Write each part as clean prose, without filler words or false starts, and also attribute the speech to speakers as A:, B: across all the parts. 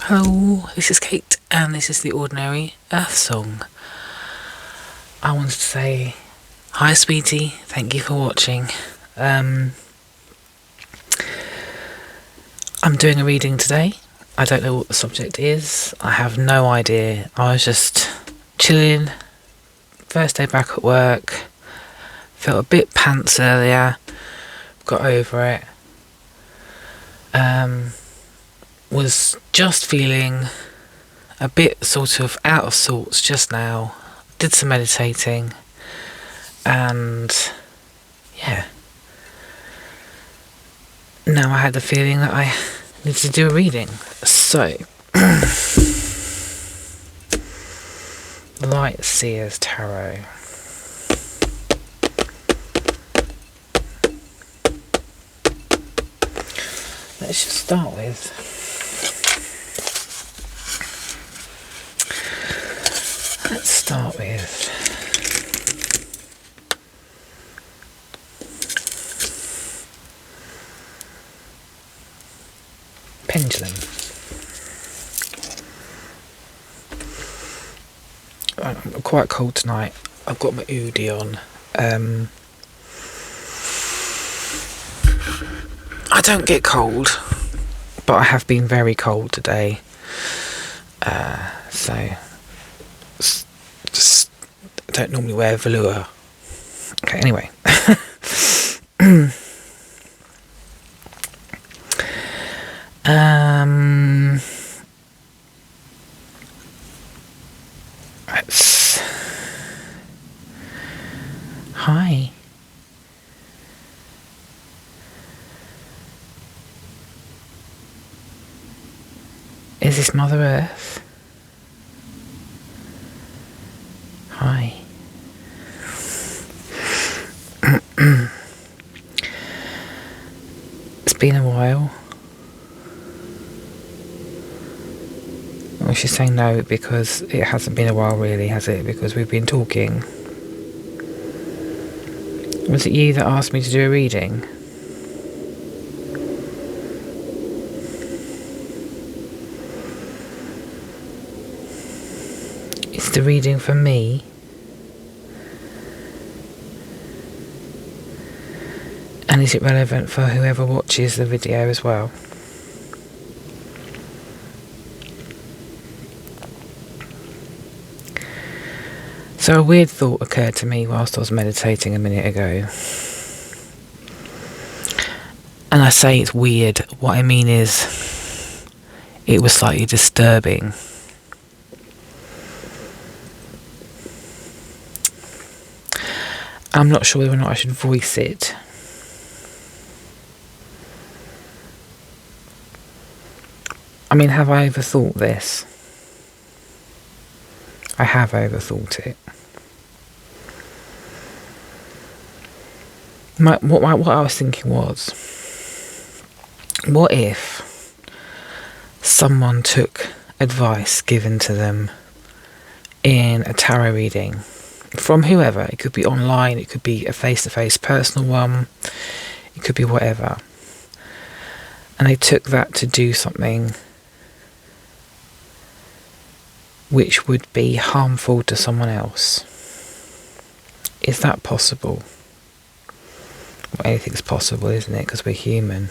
A: Hello, this is Kate, and this is the Ordinary Earth Song. I wanted to say hi, sweetie. Thank you for watching. I'm doing a reading today. I don't know what the subject is. I have no idea. I was just chilling. First day back at work. Felt a bit pants earlier. Got over it. Was just feeling a bit sort of out of sorts just now. Did some meditating, and yeah, now I had the feeling that I need to do a reading. So, Light Seers Tarot. Let's just start with Pendulum. I'm quite cold tonight. I've got my hoodie on. I don't get cold, but I have been very cold today. So just don't normally wear velour. Okay, anyway. Hi. Is this Mother Earth? Hi. It's been a while. Well, she's saying no because it hasn't been a while really, has it? Because we've been talking. Was it you that asked me to do a reading? Is the reading for me? And is it relevant for whoever watches the video as well? So a weird thought occurred to me whilst I was meditating a minute ago. And I say it's weird. What I mean is, it was slightly disturbing. I'm not sure whether or not I should voice it. I mean, have I overthought this? I have overthought it. What I was thinking was, what if someone took advice given to them in a tarot reading from whoever? It could be online, it could be a face-to-face personal one, it could be whatever. And they took that to do something which would be harmful to someone else. Is that possible? Well, anything's possible, isn't it? Because we're human.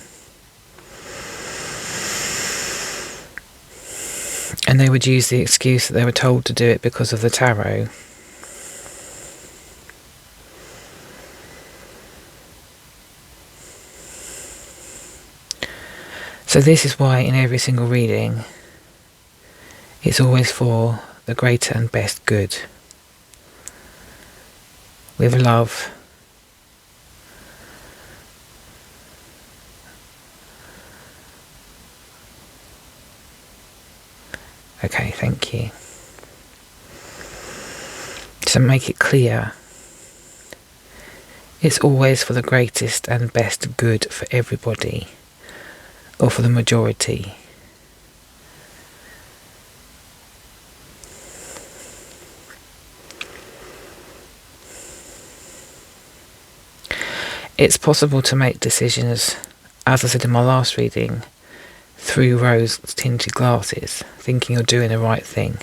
A: And they would use the excuse that they were told to do it because of the tarot. So this is why in every single reading, it's always for the greater and best good. With love. Okay, thank you. To make it clear, it's always for the greatest and best good for everybody, or for the majority. It's possible to make decisions, as I said in my last reading, through rose-tinted glasses, thinking you're doing the right thing.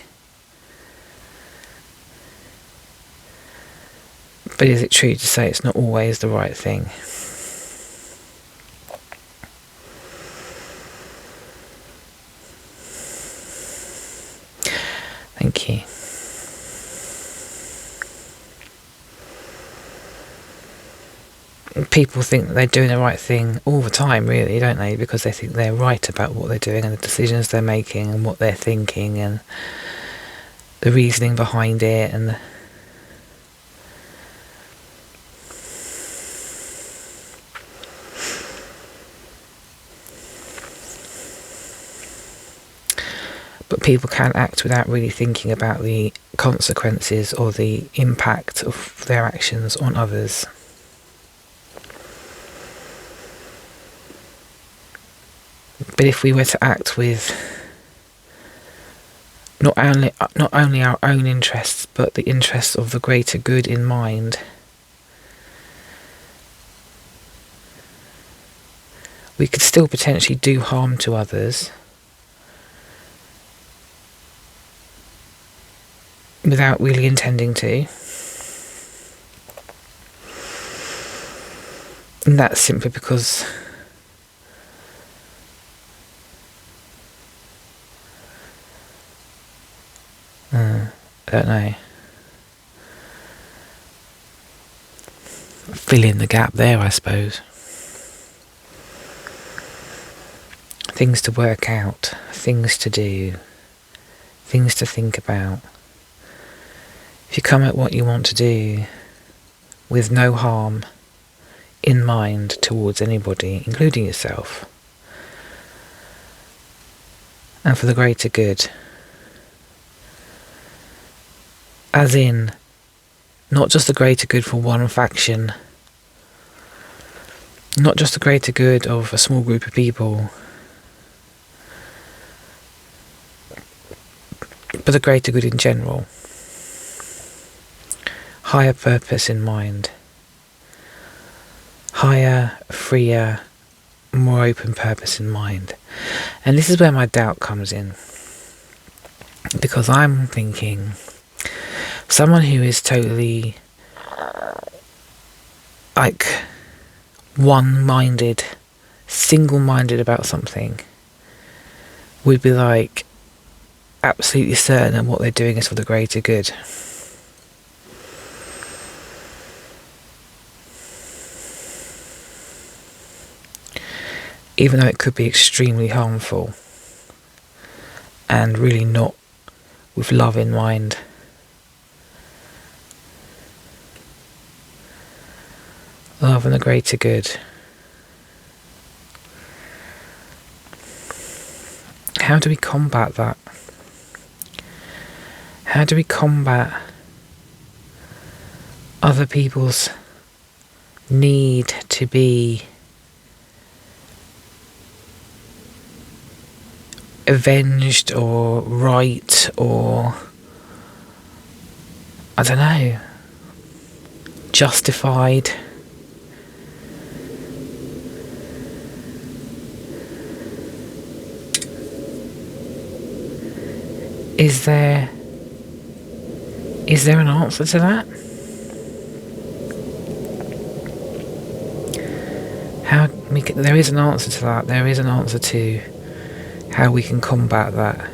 A: But is it true to say it's not always the right thing? Thank you. People think that they're doing the right thing all the time, really, don't they? Because they think they're right about what they're doing and the decisions they're making and what they're thinking and the reasoning behind it and but people can act without really thinking about the consequences or the impact of their actions on others. But if we were to act with not only our own interests, but the interests of the greater good in mind, we could still potentially do harm to others without really intending to. And that's simply because I don't know. Fill in the gap there, I suppose. Things to work out, things to do, things to think about. If you come at what you want to do with no harm in mind towards anybody, including yourself, and for the greater good, as in, not just the greater good for one faction, not just the greater good of a small group of people, but the greater good in general. Higher purpose in mind. Higher, freer, more open purpose in mind. And this is where my doubt comes in. Because I'm thinking, someone who is totally like one-minded, single-minded about something would be like absolutely certain that what they're doing is for the greater good. Even though it could be extremely harmful and really not with love in mind. Love and the greater good. How do we combat that? How do we combat other people's need to be avenged or right or, I don't know, justified? Is there an answer to that? There is an answer to that. There is an answer to how we can combat that.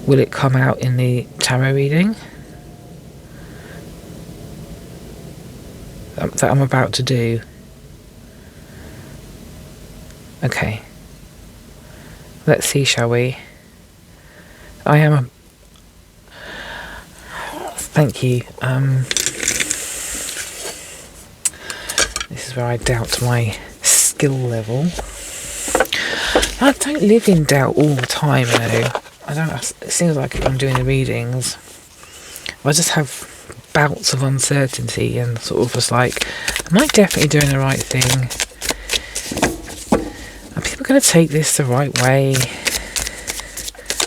A: Will it come out in the tarot reading that I'm about to do? Okay. Let's see, shall we? Thank you. This is where I doubt my skill level. I don't live in doubt all the time, it seems like I'm doing the readings, I just have bouts of uncertainty and sort of just like, am I definitely doing the right thing? Are people going to take this the right way?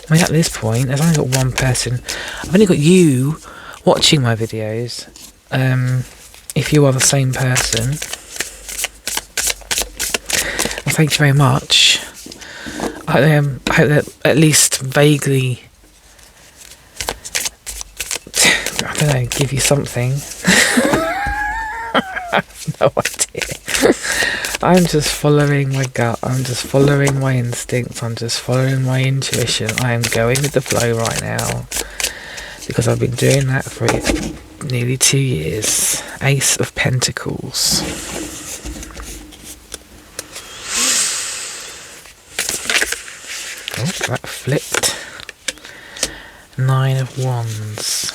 A: I mean, at this point, there's only got one person. I've only got you watching my videos. If you are the same person, thank you very much. I hope that at least vaguely, I don't know, give you something. I have no idea. I'm just following my gut. I'm just following my instincts. I'm just following my intuition. I am going with the flow right now because I've been doing that for nearly 2 years. Ace of Pentacles. Oh, that flipped. 9 of Wands.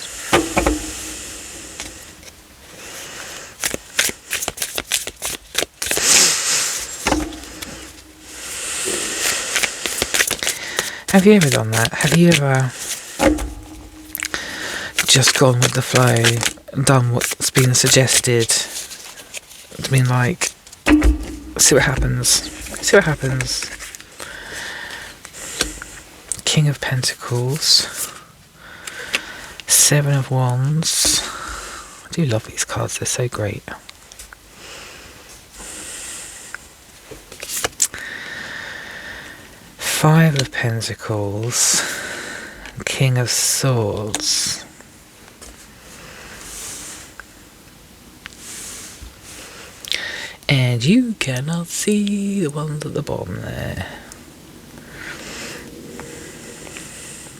A: Have you ever done that? Have you ever just gone with the flow, done what's been suggested? It's been like, see what happens. See what happens. King of Pentacles. 7 of Wands. I do love these cards, they're so great. Five of Pentacles, King of Swords. And you cannot see the ones at the bottom there.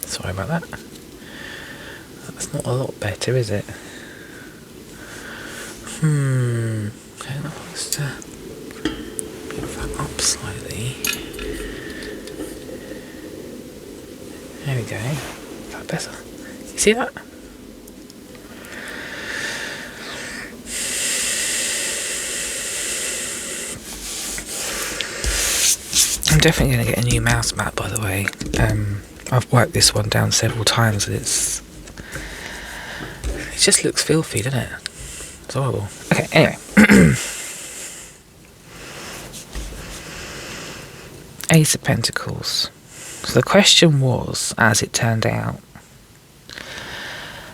A: Sorry about that. That's not a lot better, is it? Okay, that wants to move that up slightly. There we go. Is that better? You see that? I'm definitely going to get a new mouse mat, by the way. I've wiped this one down several times and it just looks filthy, doesn't it? It's horrible. Okay, anyway. Ace of Pentacles. So the question was, as it turned out,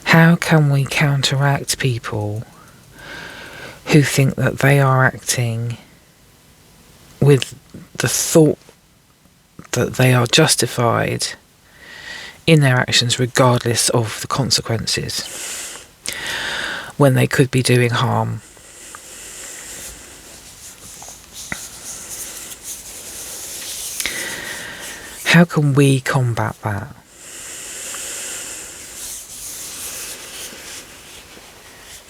A: how can we counteract people who think that they are acting with the thought that they are justified in their actions regardless of the consequences, when they could be doing harm? How can we combat that?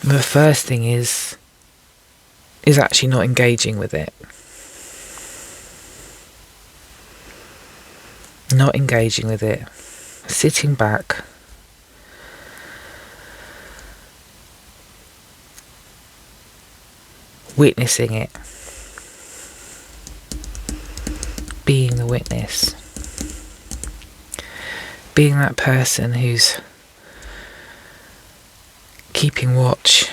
A: The first thing is actually not engaging with it. Not engaging with it. Sitting back. Witnessing it. Being the witness. Being that person who's keeping watch,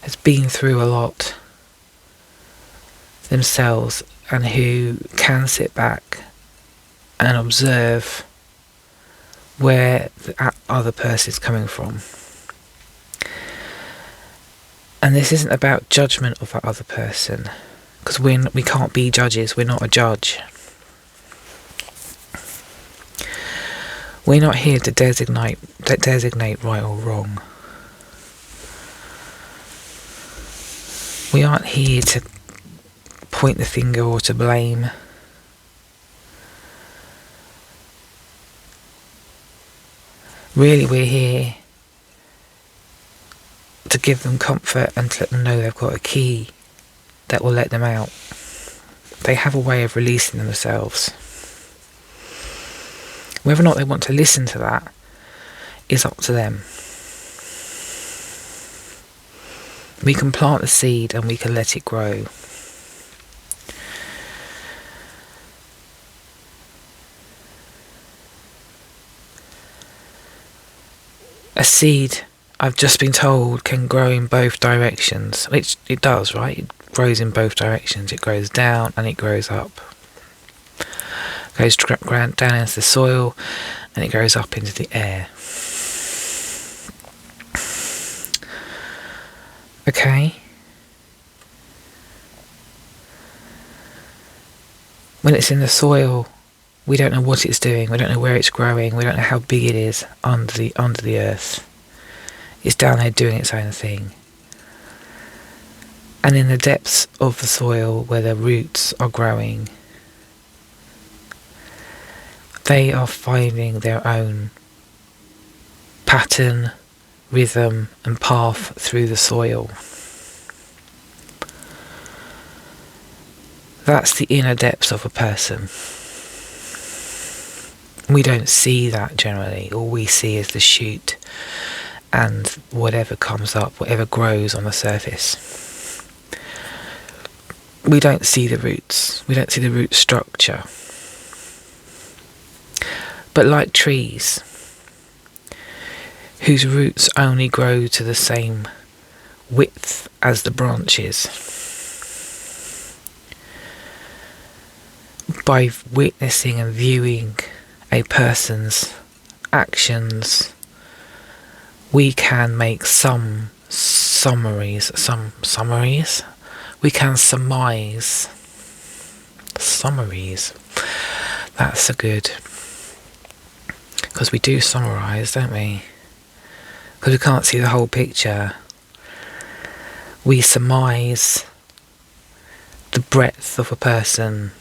A: has been through a lot themselves, and who can sit back and observe where the other person is coming from. And this isn't about judgment of that other person, because we can't be judges. We're not a judge. We're not here to designate right or wrong. We aren't here to point the finger or to blame. Really, we're here to give them comfort and to let them know they've got a key that will let them out. They have a way of releasing themselves. Whether or not they want to listen to that is up to them. We can plant the seed and we can let it grow. A seed, I've just been told, can grow in both directions. Which it does, right? It grows in both directions. It grows down and it grows up. Goes down into the soil and it goes up into the air. Okay. When it's in the soil, we don't know what it's doing, we don't know where it's growing, we don't know how big it is under the earth. It's down there doing its own thing. And in the depths of the soil where the roots are growing, they are finding their own pattern, rhythm and path through the soil. That's the inner depths of a person. We don't see that generally. All we see is the shoot and whatever comes up, whatever grows on the surface. We don't see the roots. We don't see the root structure. But like trees, whose roots only grow to the same width as the branches, by witnessing and viewing a person's actions, we can make some summaries. We can surmise. Summaries. That's a good. Because we do summarise, don't we? Because we can't see the whole picture. We surmise the breadth of a person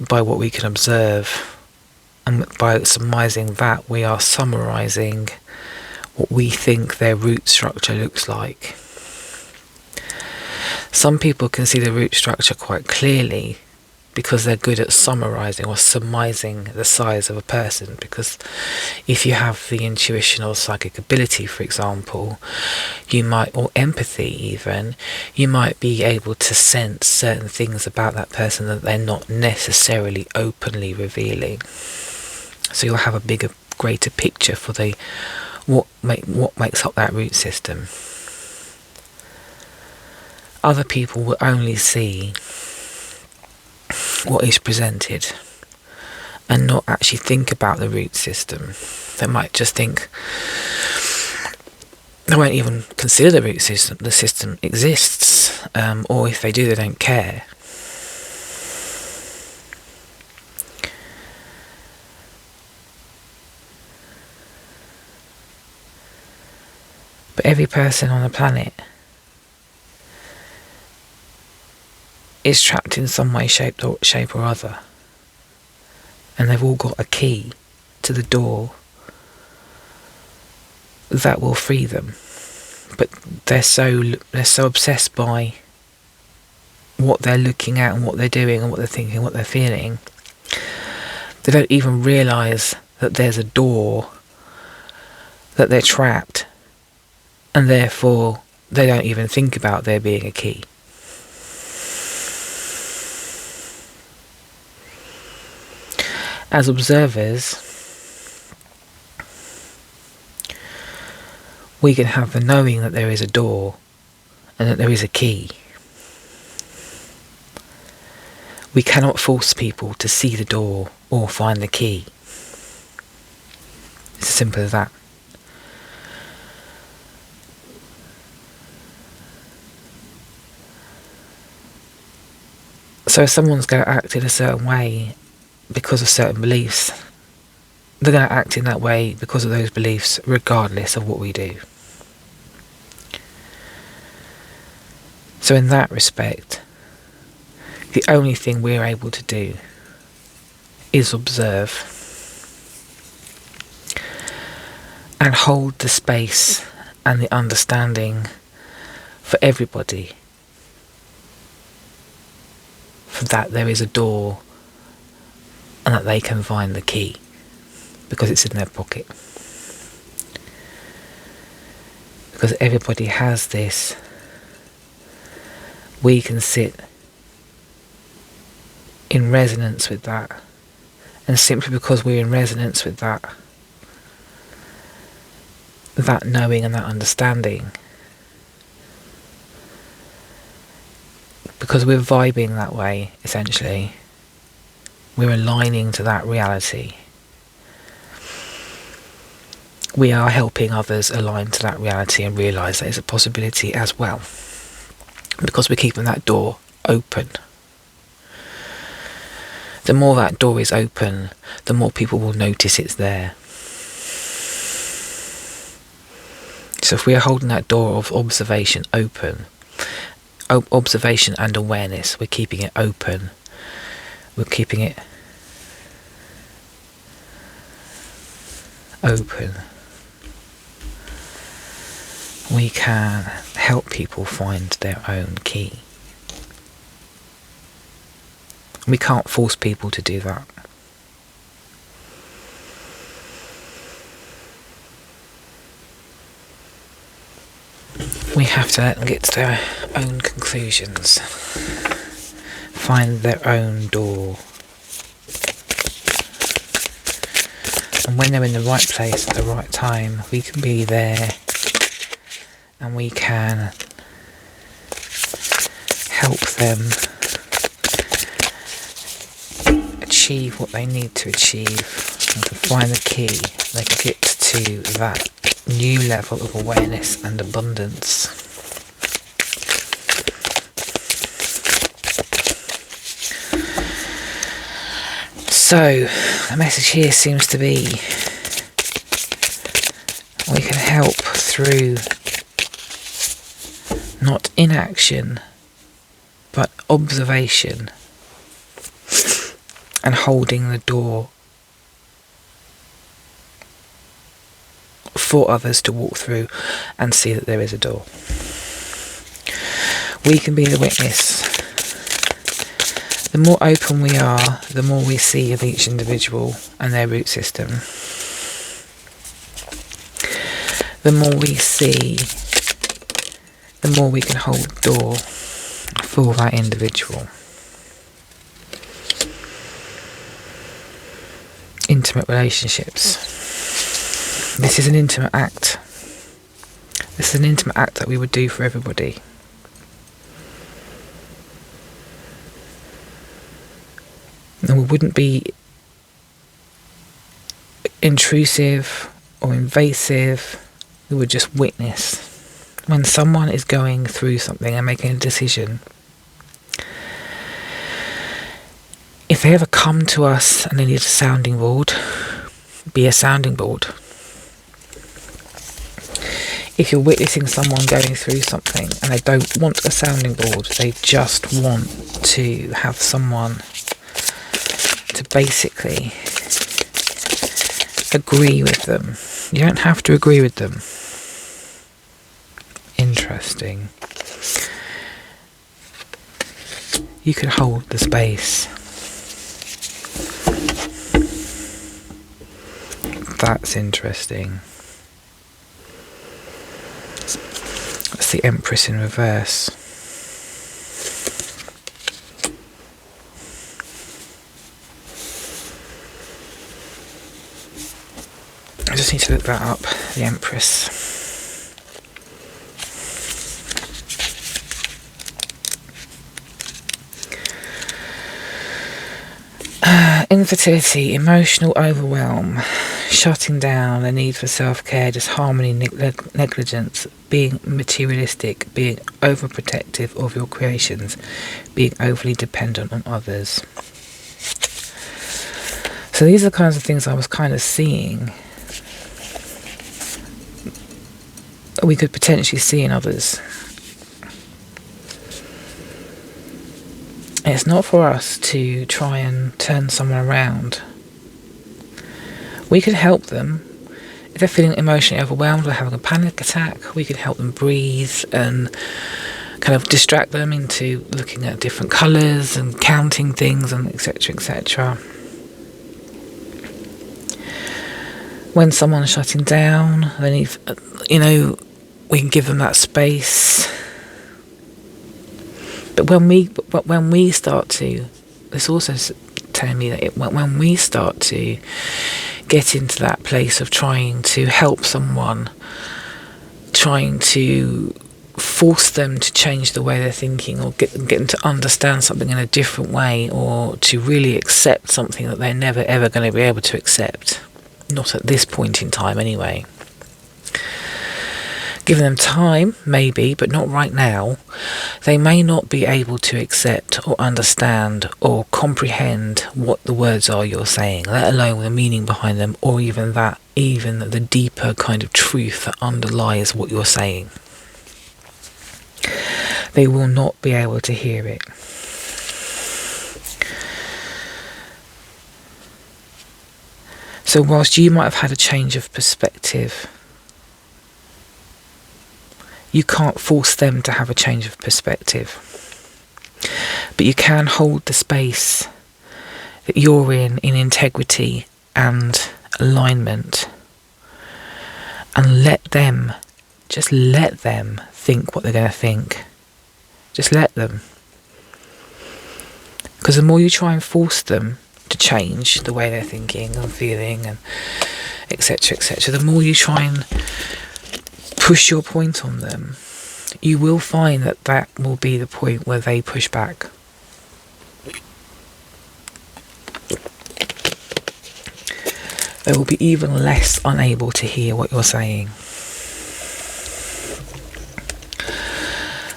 A: by what we can observe. And by surmising that, we are summarising what we think their root structure looks like. Some people can see the root structure quite clearly because they're good at summarising or surmising the size of a person. Because if you have the intuition or psychic ability, for example, you might, or empathy even, you might be able to sense certain things about that person that they're not necessarily openly revealing. So you'll have a bigger, greater picture for the what makes up that root system. Other people will only see what is presented and not actually think about the root system. They might just think, they won't even consider the root system, the system exists, or if they do, they don't care. But every person on the planet is trapped in some way, shape or other. And they've all got a key to the door that will free them. But they're so obsessed by what they're looking at and what they're doing and what they're thinking, what they're feeling. They don't even realise that there's a door, that they're trapped, and therefore they don't even think about there being a key. As observers, we can have the knowing that there is a door and that there is a key. We cannot force people to see the door or find the key. It's as simple as that. So if someone's going to act in a certain way because of certain beliefs, they're going to act in that way because of those beliefs regardless of what we do. So in that respect, the only thing we're able to do is observe and hold the space and the understanding for everybody, for that there is a door and that they can find the key because it's in their pocket. Because everybody has this, we can sit in resonance with that, and simply because we're in resonance with that knowing and that understanding, because we're vibing that way, essentially, we're aligning to that reality, we are helping others align to that reality and realise that it's a possibility as well, because we're keeping that door open. the more that door is open, the more people will notice it's there. So if we are holding that door of observation open, observation and awareness, we're keeping it open, we're keeping it open, we can help people find their own key. We can't force people to do that. We have to let them get to their own conclusions, find their own door. And when they're in the right place at the right time, we can be there and we can help them achieve what they need to achieve, and to find the key. They can get to that new level of awareness and abundance. So the message here seems to be we can help through not inaction but observation and holding the door for others to walk through and see that there is a door. We can be the witness. The more open we are, the more we see of each individual and their root system. The more we see, the more we can hold the door for that individual. Intimate relationships. This is an intimate act. This is an intimate act that we would do for everybody. And we wouldn't be intrusive or invasive. We would just witness. When someone is going through something and making a decision, if they ever come to us and they need a sounding board, be a sounding board. If you're witnessing someone going through something and they don't want a sounding board, they just want to have someone to basically agree with them. You don't have to agree with them. Interesting. You can hold the space. That's interesting. That's the Empress in reverse. I just need to look that up, the Empress. Infertility, emotional overwhelm, shutting down, the need for self-care, disharmony, negligence, being materialistic, being overprotective of your creations, being overly dependent on others. So these are the kinds of things I was kind of seeing we could potentially see in others. It's not for us to try and turn someone around. We could help them. If they're feeling emotionally overwhelmed or having a panic attack, we could help them breathe and kind of distract them into looking at different colours and counting things and etc, etc. When someone's shutting down, they need, we can give them that space. But when we start to, it's also telling me that when we start to get into that place of trying to help someone, trying to force them to change the way they're thinking, or get them to understand something in a different way, or to really accept something that they're never ever going to be able to accept, not at this point in time anyway. Giving them time, maybe, but not right now. They may not be able to accept or understand or comprehend what the words are you're saying, let alone the meaning behind them, or even the deeper kind of truth that underlies what you're saying. They will not be able to hear it. So whilst you might have had a change of perspective, you can't force them to have a change of perspective. But you can hold the space that you're in integrity and alignment, and let them think what they're going to think. Just let them. Because the more you try and force them to change the way they're thinking and feeling and etc., the more you try and push your point on them, you will find that will be the point where they push back. They will be even less unable to hear what you're saying.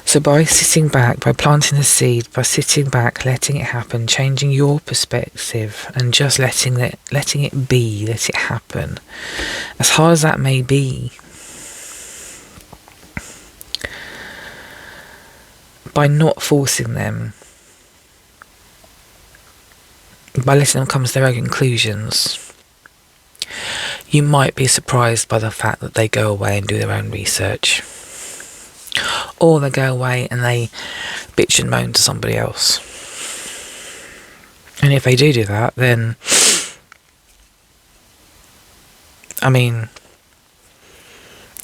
A: So by sitting back, by planting the seed, by sitting back, letting it happen, changing your perspective and just letting it be, let it happen, as hard as that may be, by not forcing them, by letting them come to their own conclusions, you might be surprised by the fact that they go away and do their own research. Or they go away and they bitch and moan to somebody else. And if they do that, then, I mean,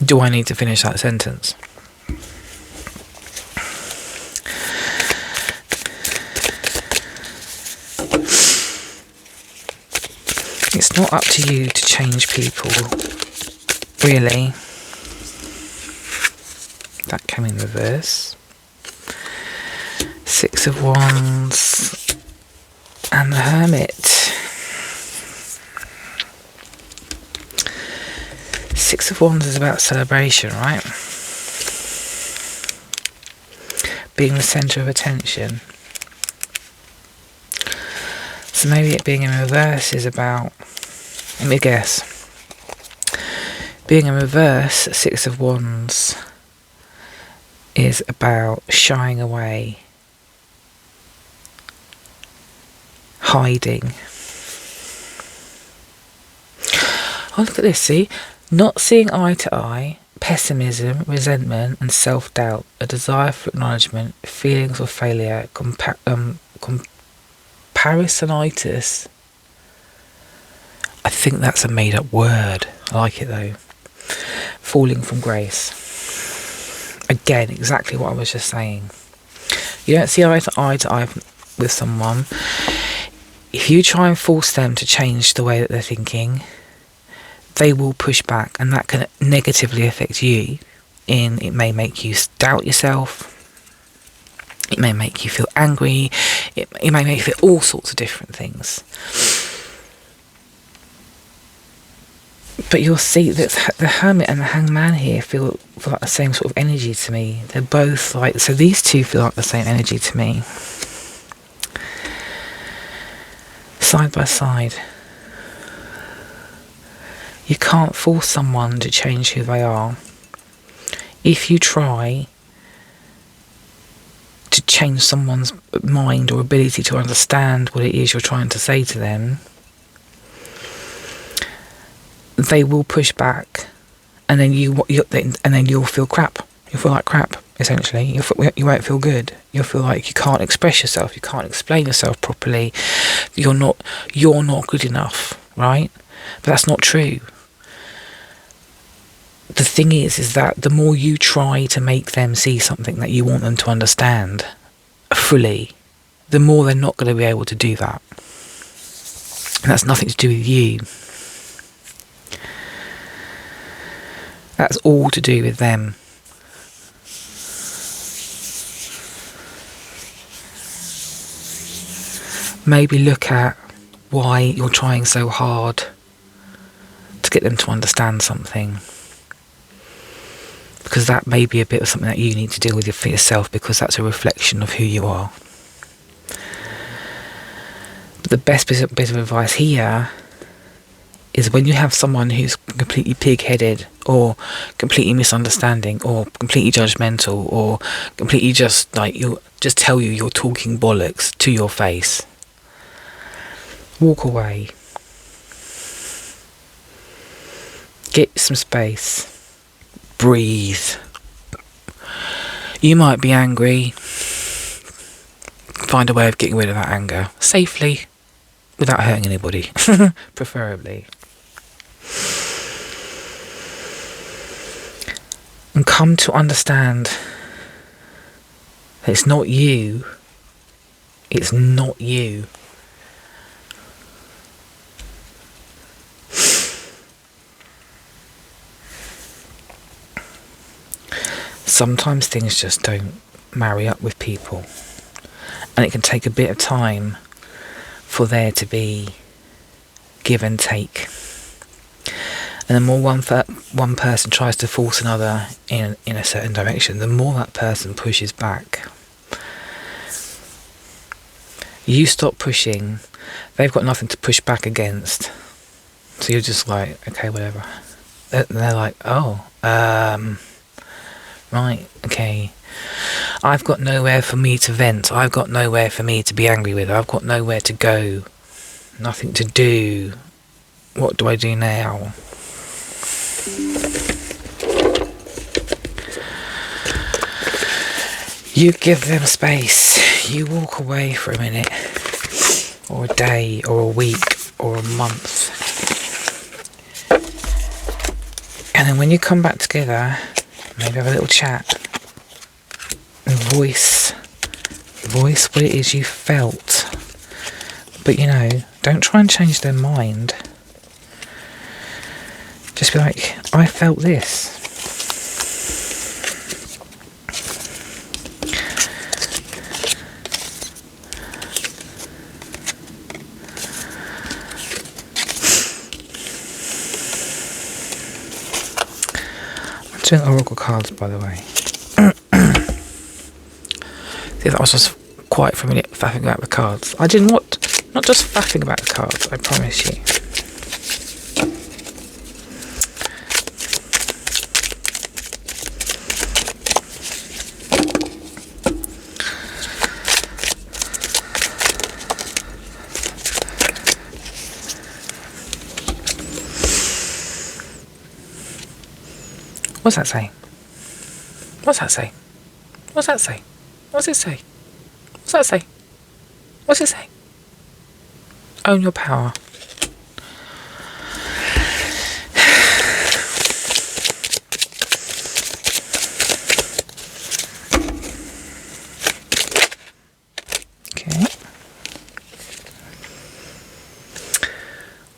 A: do I need to finish that sentence? It's not up to you to change people, really. That came in reverse. 6 of Wands and the Hermit. 6 of Wands is about celebration, right? Being the centre of attention. So maybe it being in reverse is about, let me guess, being in reverse, 6 of Wands is about shying away, hiding. Oh, look at this, see? Not seeing eye to eye, pessimism, resentment and self-doubt, a desire for acknowledgement, feelings of failure, comparisonitis. I think that's a made-up word. I like it though. Falling from grace. Again, exactly what I was just saying. You don't see eye to eye with someone. If you try and force them to change the way that they're thinking, they will push back, and that can negatively affect you. It may make you doubt yourself. It may make you feel angry. It may make you feel all sorts of different things. But you'll see that the Hermit and the Hangman here feel like the same sort of energy to me. They're both like, so these two feel like the same energy to me. Side by side. You can't force someone to change who they are. If you try to change someone's mind or ability to understand what it is you're trying to say to them, they will push back, and then you'll feel crap. You'll feel like crap, essentially. You won't feel good. You'll feel like you can't express yourself. You can't explain yourself properly. You're not good enough, right? But that's not true. The thing is that the more you try to make them see something that you want them to understand fully, the more they're not going to be able to do that. And that's nothing to do with you. That's all to do with them. Maybe look at why you're trying so hard to get them to understand something. because that may be a bit of something that you need to deal with for yourself, because that's a reflection of who you are. But the best bit of advice here is when you have someone who's completely pig-headed or completely misunderstanding or completely judgmental or completely just like you just tell you you're talking bollocks to your face, walk away. Get some space. Breathe. You might be angry. Find a way of getting rid of that anger safely without hurting anybody, preferably. And come to understand that it's not you. It's not you. Sometimes things just don't marry up with people, and it can take a bit of time for there to be give and take. And the more one person tries to force another in a certain direction, the more that person pushes back. You stop pushing, they've got nothing to push back against. So you're just like, okay, whatever. And they're like, oh, right, okay. I've got nowhere for me to vent. I've got nowhere for me to be angry with. I've got nowhere to go. Nothing to do. What do I do now? You give them space. You walk away for a minute, or a day, or a week, or a month. And then when you come back together, maybe have a little chat. And voice what it is you felt. But don't try and change their mind. Just be like, I felt this. I'm doing oracle cards, by the way. I was just quiet for a minute, faffing about the cards. I didn't want, not just faffing about the cards, I promise you. What's that say? What's that say? What's that say? What's it say? What's that say? What's it say? Own your power. Okay.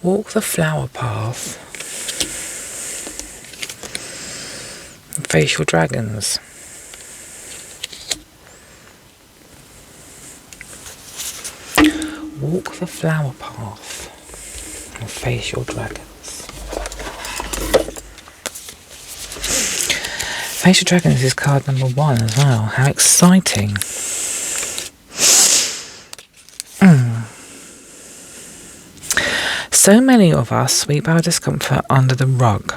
A: Walk the flower path and face your dragons. Walk the flower path and face your dragons. Face your dragons is card number 1 as well. How exciting. So many of us sweep our discomfort under the rug.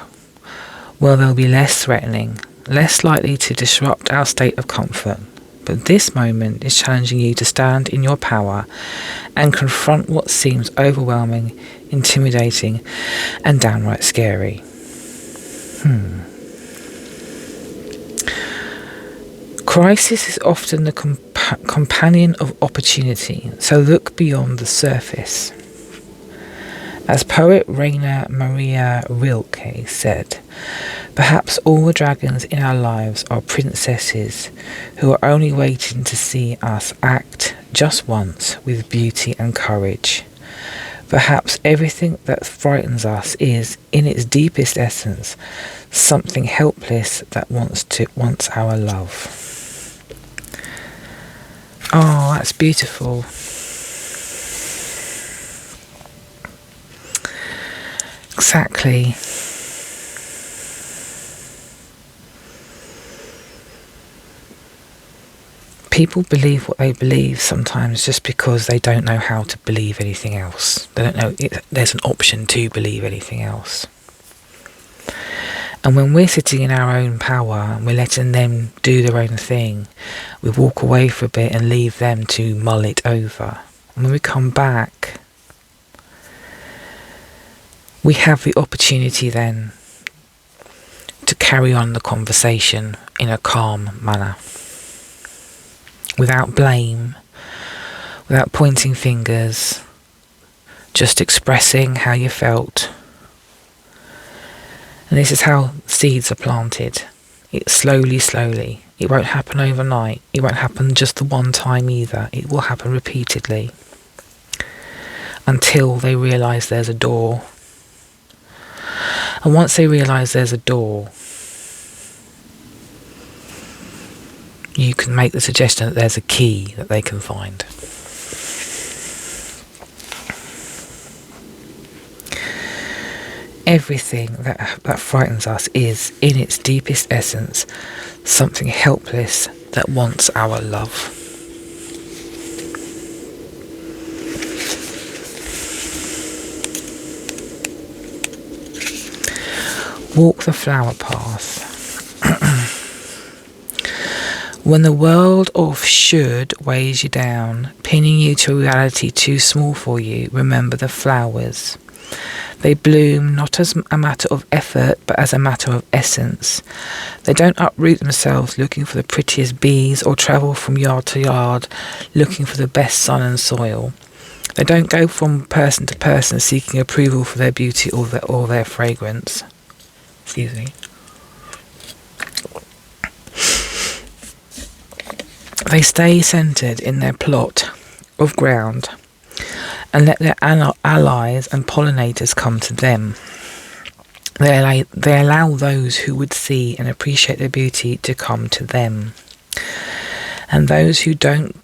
A: Well, they'll be less threatening, less likely to disrupt our state of comfort. But this moment is challenging you to stand in your power and confront what seems overwhelming, intimidating, and downright scary. Crisis is often the companion of opportunity, so look beyond the surface. As poet Rainer Maria Rilke said, perhaps all the dragons in our lives are princesses who are only waiting to see us act just once with beauty and courage. Perhaps everything that frightens us is, in its deepest essence, something helpless that wants our love. Oh, that's beautiful. Exactly. people believe what they believe sometimes just because they don't know how to believe anything else. They don't know there's an option to believe anything else. And when we're sitting in our own power and we're letting them do their own thing, we walk away for a bit and leave them to mull it over. And when we come back, we have the opportunity then to carry on the conversation in a calm manner, without blame, without pointing fingers, just expressing how you felt. And this is how seeds are planted. It's slowly. It won't happen overnight. It won't happen just the one time either. It will happen repeatedly until they realise there's a door. And once they realise there's a door, you can make the suggestion that there's a key that they can find. Everything that frightens us is, in its deepest essence, something helpless that wants our love. Walk the flower path. When the world of should weighs you down, pinning you to a reality too small for you, remember the flowers. They bloom not as a matter of effort, but as a matter of essence. They don't uproot themselves looking for the prettiest bees or travel from yard to yard looking for the best sun and soil. They don't go from person to person seeking approval for their beauty or their fragrance. Excuse me. They stay centred in their plot of ground and let their allies and pollinators come to them. They allow those who would see and appreciate their beauty to come to them. And those who don't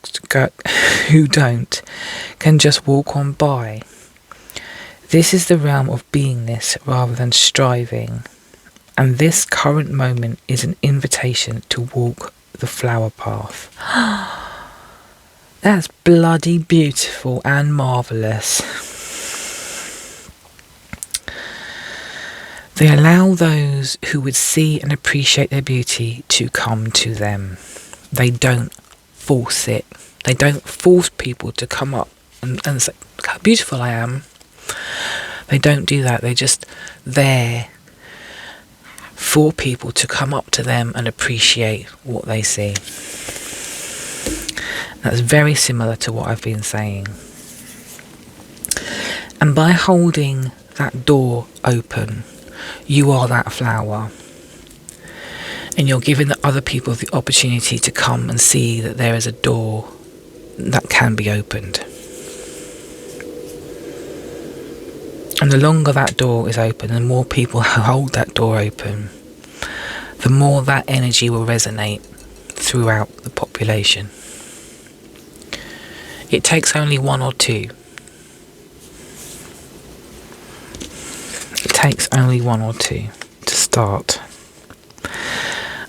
A: can just walk on by. This is the realm of beingness rather than striving. And this current moment is an invitation to walk the flower path. That's bloody beautiful and marvellous. They allow those who would see and appreciate their beauty to come to them. They don't force it. They don't force people to come up and say, look how beautiful I am. They don't do that. They're just there for people to come up to them and appreciate what they see. That's very similar to what I've been saying. And by holding that door open, you are that flower. And you're giving the other people the opportunity to come and see that there is a door that can be opened. And the longer that door is open, the more people who hold that door open, the more that energy will resonate throughout the population. It takes only one or two. It takes only one or two to start.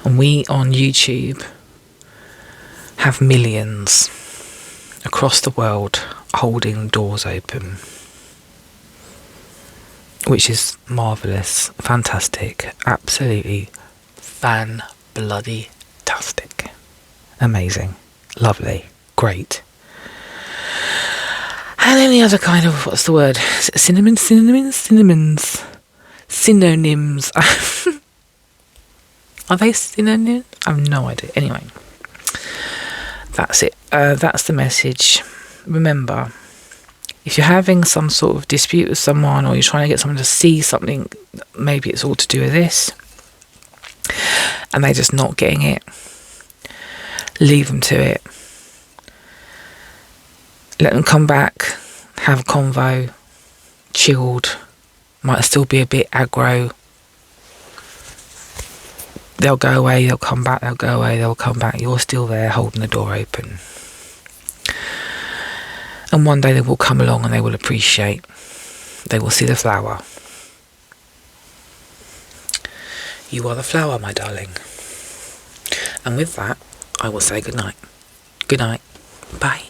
A: And we on YouTube have millions across the world holding doors open, which is marvellous, fantastic, absolutely fan-bloody-tastic. Amazing, lovely, great. And any other kind of, what's the word? Synonyms? Are they synonyms? I have no idea. Anyway, that's it. That's the message. Remember, if you're having some sort of dispute with someone, or you're trying to get someone to see something, maybe it's all to do with this, and they're just not getting it, leave them to it. Let them come back, have a convo, chilled, might still be a bit aggro. They'll go away, they'll come back, they'll go away, they'll come back. You're still there holding the door open. And one day they will come along and they will appreciate. They will see the flower. You are the flower, my darling. And with that, I will say good night. Good night. Bye.